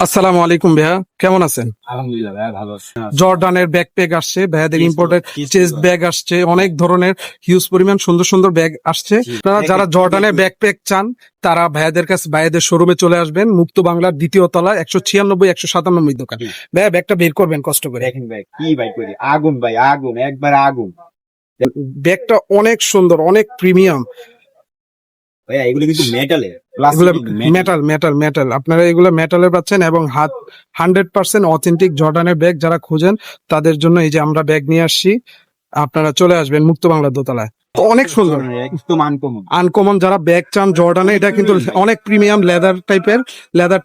আসসালামু আলাইকুম ভাইয়া, কেমন আছেন? আলহামদুলিল্লাহ ভাই, ভালো আছি। জর্ডানের ব্যাকপ্যাক আসছে, ভাইয়াদের Chest imported chest chest bag। Bag আসছে, অনেক ধরনের হিউজ পরিমাণ সুন্দর সুন্দর ব্যাগ আসছে। জি, আপনারা যারা এক- জর্ডানের ব্যাকপ্যাক চান তারা ভাইয়াদের শোরুমে চলে আসবেন, মুক্ত বাংলার দ্বিতীয় তলা 196 197 দোকান। জি। ভাইয়া ব্যাগটা বের করবেন কষ্ট করে। দেখেন ভাই, কি ভাই করি, আগুন ভাই, আগুন, একবার আগুন। ব্যাগটা অনেক সুন্দর, অনেক প্রিমিয়াম। ভাইয়া এগুলো কিন্তু মেটালের, এগুলো প্লাস্টিক কিন্তু মেটাল। মেটাল আপনারা এগুলো মেটালের পাচ্ছেন এবং 100% অথেন্টিক জর্ডানের ব্যাগ যারা খুঁজেন তাদের জন্য এই যে আমরা ব্যাগ নিয়ে আসছি। আপনারা চলে আসবেন মুক্ত বাংলার দোতলায়। তো অনেক সুন্দর একদম আনকমন। আনকমন যারা ব্যাগ চান জর্ডানে, এটা কিন্তু অনেক প্রিমিয়াম লেদার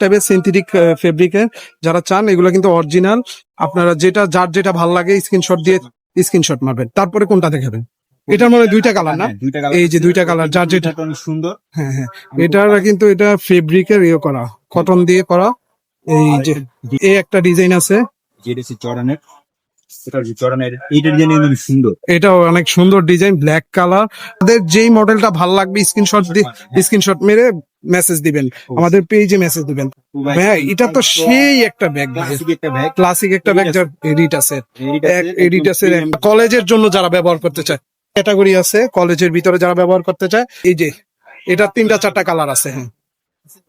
টাইপের সিনথেটিক ফেব্রিকের যারা চান, এগুলো কিন্তু অরিজিনাল। আপনারা যার যেটা ভালো লাগে স্ক্রিনশট মারবেন। তারপরে কোনটা দেখাবেন? এটার মধ্যে দুইটা কালার না? দুইটা কালার, এই যে দুইটা কালার, যার যেটা। অনেক সুন্দর। হ্যাঁ হ্যাঁ, এটা ফেব্রিকের করা, কটন দিয়ে করা। এই যে এই একটা ডিজাইন আছে, যেটা হচ্ছে জর্ডানের, এটা হচ্ছে জর্ডানের, এইটার ডিজাইন কিন্তু সুন্দর। এটাও অনেক সুন্দর ডিজাইন, ব্ল্যাক কালার। আপনাদের যেই মডেলটা ভালো লাগবে স্ক্রিনশট মেরে মেসেজ দিবেন, আমাদের পেজে মেসেজ দিবেন। হ্যাঁ, এটা তো সেই একটা ব্যাগ, Classic একটা ব্যাগ, ক্লাসিক একটা ব্যাগ যার এডিটাসের কলেজের জন্য যারা ব্যবহার করতে চায়, ক্যাটাগরি আছে কলেজের ভিতরে যারা ব্যবহার করতে চায়। এই যে এটা 3টা 4টা কালার আছে। হ্যাঁ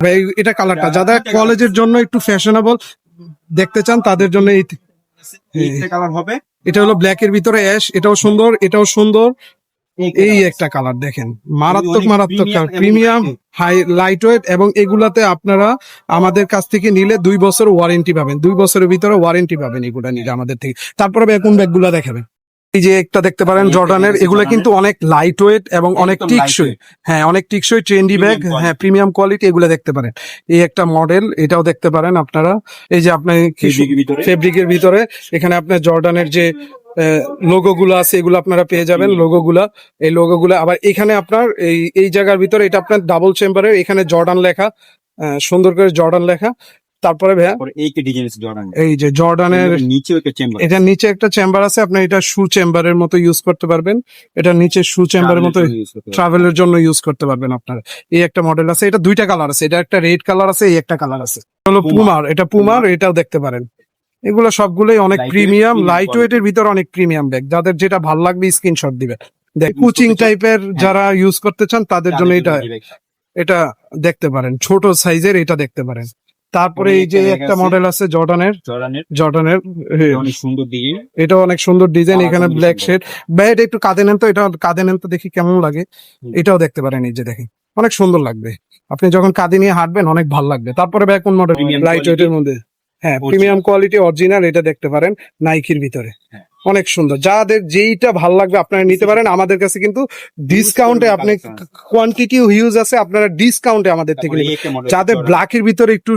ভাই, এটা কালারটা যারা কলেজের জন্য একটু ফ্যাশনেবল দেখতে চান তাদের জন্য এইটা কালার হবে। এটা হলো ব্ল্যাক এর ভিতরে অ্যাশ, এটাও সুন্দর। এই একটা কালার দেখেন, মারাত্মক প্রিমিয়াম, হাই লাইট ওয়েট। এবং এগুলাতে আপনারা আমাদের কাছ থেকে নিলে 2 বছর ওয়ারেন্টি পাবেন, 2 বছরের ভিতরে ওয়ারেন্টি পাবেন এগুলা নিলে আমাদের থেকে। তারপরে কোন ব্যাগগুলা দেখাবেন? এই যে একটা দেখতে পারেন জর্ডানের, এগুলো কিন্তু অনেক লাইট ওয়েট এবং অনেক একদম টিকসই। lightweight। হ্যাঁ, অনেক টিকসই ট্রেন্ডি ব্যাগ। Premium হ্যাঁ, প্রিমিয়াম কোয়ালিটি, এগুলো দেখতে পারেন। এই একটা মডেল, এটাও দেখতে পারেন আপনারা। এই যে আপনার Fabric এর ভিতরে। ফেব্রিকের ভিতরে এখানে আপনার জর্ডানের যে লোগো গুলো আছে এগুলো আপনারা পেয়ে যাবেন। এই লোগোগুলো আবার এখানে আপনার এই জায়গার ভিতরে, এটা আপনার ডাবল চেম্বারের, এখানে জর্ডান লেখা, সুন্দর করে জর্ডান লেখা। তারপরে ভাইয়া তারপরে এই কে ডিজাইন আছে জর্ডান, এই যে জর্ডানের নিচেও একটা চেম্বার, এটার নিচে একটা চেম্বার আছে, আপনি এটা শু চেম্বারের মতো ইউজ করতে পারবেন। এটা নিচে শু চেম্বারের মতো ট্রাভেলের জন্য ইউজ করতে পারবেন আপনারা। এই একটা মডেল আছে, এটা 2টা কালার আছে, এটা একটা রেড কালার আছে, এই একটা কালার আছে। হলো পুমার, এটাও দেখতে পারেন। এগুলো সবগুলোই অনেক Lightweight, premium, premium light quality। ওয়েটের ভিতর অনেক প্রিমিয়াম ব্যাগ। যাদের যেটা ভালো লাগবে স্ক্রিনশট দিবেন। কুচিং টাইপের যারা ইউজ করতে চান তাদের জন্য এটা দেখতে পারেন, ছোট সাইজের এটা দেখতে পারেন। তারপরে এই যে একটা মডেল আছে জর্ডানের, জর্ডানের অনেক সুন্দর ডিজাইন। এটা অনেক সুন্দর ডিজাইন, এখানে খুবই ব্ল্যাক সুন্দর। শেড। ভাই এটা একটু কাঁধে নেন তো দেখি কেমন লাগে। এটাও দেখতে পারেন, এই যে দেখেন অনেক সুন্দর লাগবে, আপনি যখন কাঁধে নিয়ে হাঁটবেন অনেক ভালো লাগবে। তারপরে ভাই কোন মডেল? Premium light quality। ওয়েটের মধ্যে, হ্যাঁ Original। প্রিমিয়াম কোয়ালিটি অরিজিনাল, এটা দেখতে পারেন নাইকির ভিতরে। হ্যাঁ। অনেক সুন্দর, যাদের যেইটা ভালো লাগবে আপনারা নিতে পারেন। আমাদের কাছে কিন্তু ডিসকাউন্টে, আপনি কোয়ান্টিটি হিউজ আছে, আপনারা ডিসকাউন্টে আমাদের থেকে তারপরে নিবেন। এই একটা model যাদের জর্ডান। ব্ল্যাকের ভিতরে একটু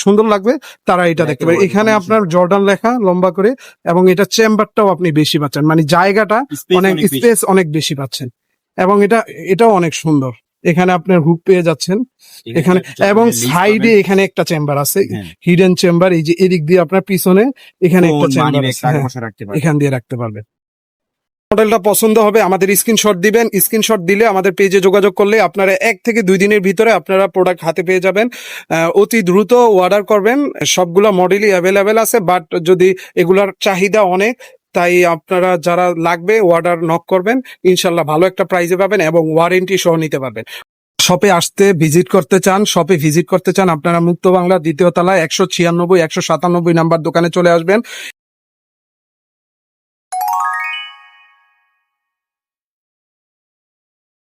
সুন্দর লাগবে তারা এটা দেখতে পারে। এখানে আপনার জর্ডান লেখা লম্বা করে, এবং এটা চেম্বারটাও আপনি বেশি পাচ্ছেন, মানে জায়গাটা Space অনেক অনেক বেশি। স্পেস অনেক বেশি পাচ্ছেন। এবং এটাও অনেক সুন্দর, এখানে আপনার হুক পেয়ে যাচ্ছেন এখানে, এবং সাইডে এখানে একটা চেম্বার আছে, হ্যাঁ। Hidden chamber. এই যে এদিক দিয়ে আপনার পিছনে এখানে একটা ফোন, চেম্বার money bag, আছে, টাকা হ্যাঁ, পয়সা রাখতে পারবে। এখান দিয়ে রাখতে পারবেন। মডেলটা পছন্দ হবে আমাদের স্ক্রিনশট দিবেন, স্ক্রিনশট দিলে আমাদের পেজে যোগাযোগ করলে আপনারা 1 থেকে 2 দিনের ভিতরে আপনারা প্রোডাক্ট হাতে পেয়ে যাবেন। অতি দ্রুত অর্ডার করবেন, সবগুলা মডেলই অ্যাভেলেবেল আছে, বাট যদি এগুলার চাহিদা অনেক, তাই আপনারা যারা লাগবে অর্ডার নক করবেন, ইনশাল্লাহ ভালো একটা প্রাইজে পাবেন এবং ওয়ারেন্টি সহ নিতে পারবেন। শপে ভিজিট করতে চান আপনারা মুক্ত বাংলা দ্বিতীয় তলায় 196 197 নাম্বার দোকানে চলে আসবেন।